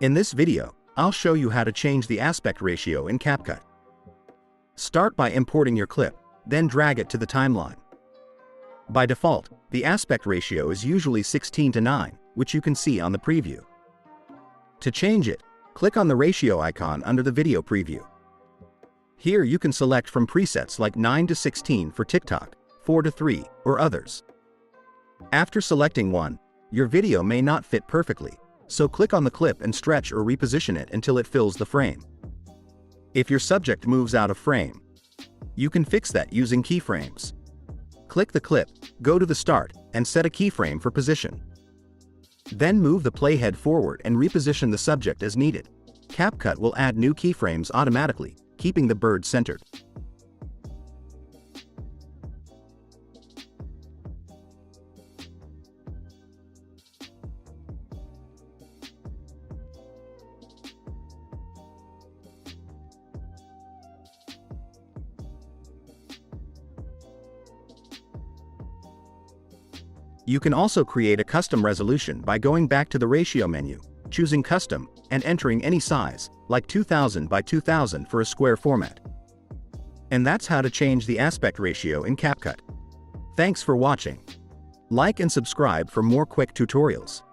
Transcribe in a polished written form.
In this video, I'll show you how to change the aspect ratio in CapCut. Start by importing your clip, then drag it to the timeline. By default, the aspect ratio is usually 16:9, which you can see on the preview. To change it, click on the ratio icon under the video preview. Here you can select from presets like 9:16 for TikTok, 4:3, or others. After selecting one, your video may not fit perfectly, so click on the clip and stretch or reposition it until it fills the frame. If your subject moves out of frame, you can fix that using keyframes. Click the clip, go to the start, and set a keyframe for position. Then move the playhead forward and reposition the subject as needed. CapCut will add new keyframes automatically, keeping the bird centered. You can also create a custom resolution by going back to the ratio menu, choosing Custom, and entering any size, like 2000 by 2000 for a square format. And that's how to change the aspect ratio in CapCut. Thanks for watching. Like and subscribe for more quick tutorials.